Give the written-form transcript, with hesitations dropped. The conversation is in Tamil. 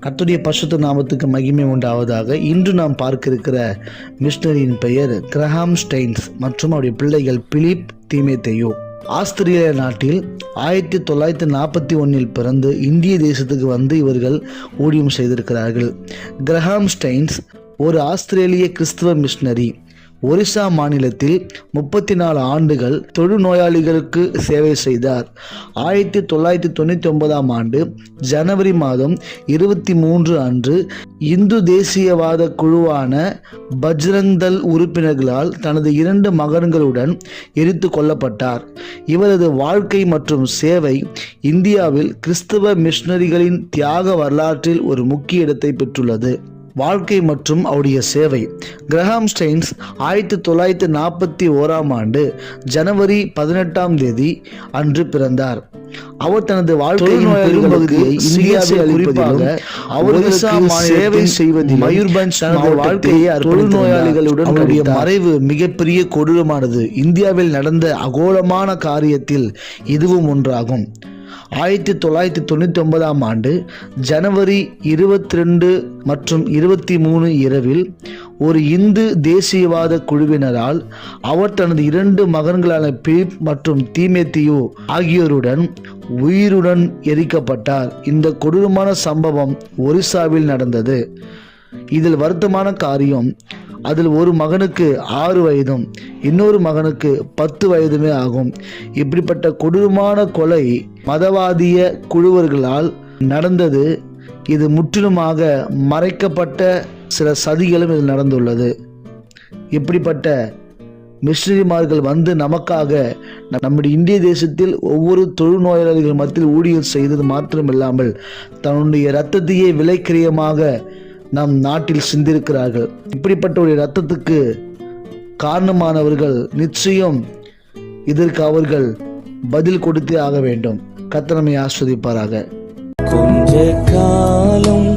கர்த்தருடைய பரிசுத்த நாமத்துக்கு மகிமை உண்டாவதாக. இன்று நாம் பார்க்க இருக்கிற மிஷனரியின் பெயர் கிரஹாம் ஸ்டெயின்ஸ் மற்றும் அவருடைய பிள்ளைகள் பிலிப் தீமோத்தேயு. ஆஸ்திரேலியா நாட்டில் 1941 பிறந்து இந்திய தேசத்துக்கு வந்து இவர்கள் ஊழியம் செய்திருக்கிறார்கள். கிரஹாம் ஸ்டெயின்ஸ் ஒரு ஆஸ்திரேலிய கிறிஸ்தவ மிஷனரி. ஒரிசா மாநிலத்தில் 34 ஆண்டுகள் தொழுநோயாளிகளுக்கு சேவை செய்தார். 1999 ஆண்டு ஜனவரி மாதம் 23 அன்று இந்து தேசியவாத குழுவான பஜ்ரங் தள் உறுப்பினர்களால் தனது 2 மகன்களுடன் எரித்து கொல்லப்பட்டார். இவரது வாழ்க்கை மற்றும் சேவை இந்தியாவில் கிறிஸ்தவ மிஷனரிகளின் தியாக வரலாற்றில் ஒரு முக்கிய இடத்தை பெற்றுள்ளது. வாழ்க்கை மற்றும் அவருடைய சேவை. கிரஹாம் ஸ்டெயின்ஸ் 1941 ஆண்டு ஜனவரி 18 அன்று பிறந்தார். அவர் தனது வாழ்க்கையின் பெரும்பகுதியை இந்தியாவில் குறிப்பாக அவர்களுக்கு சேவை செய்வதில் மயூர்பஞ்ச் தனது வாழ்க்கையை தொழுநோயாளிகளுடன் அவருடைய மறைவு மிகப்பெரிய கொடூரமானது. இந்தியாவில் நடந்த அகோலமான காரியத்தில் இதுவும் ஒன்றாகும். 1999 ஆண்டு ஜனவரி 22 மற்றும் 23 இரவில் ஒரு இந்து தேசியவாத குழுவினரால் அவர் தனது 2 மகன்களான பிலிப் மற்றும் தீமோத்தேயு ஆகியோருடன் உயிருடன் எரிக்கப்பட்டார். இந்த கொடூரமான சம்பவம் ஒரிசாவில் நடந்தது. இதில் வருத்தமான காரியம், அதில் ஒரு மகனுக்கு 6 வயதும் இன்னொரு மகனுக்கு 10 வயதுமே ஆகும். இப்படிப்பட்ட கொடூரமான கொலை மதவாதிய குழுவர்களால் நடந்தது. இது முற்றிலுமாக மறைக்கப்பட்ட சில சதிகளும் இதில் நடந்துள்ளது. இப்படிப்பட்ட மிஷனரிமார்கள் வந்து நமக்காக நம்முடைய இந்திய தேசத்தில் ஒவ்வொரு தொழுநோயாளிகள் மத்தியில் ஊழியம் செய்தது மாத்திரமில்லாமல் தன்னுடைய இரத்தத்தையே விலைக்கிரயமாக நம் நாட்டில் சிந்திருக்கிறார்கள். இப்படிப்பட்ட ஒரு இரத்தத்துக்கு காரணமானவர்கள் நிச்சயம் இதற்கு அவர்கள் பதில் கொடுத்தே ஆக வேண்டும். கர்த்தர் நம்மை ஆசீர்வதிப்பாராக. கொஞ்ச காலம்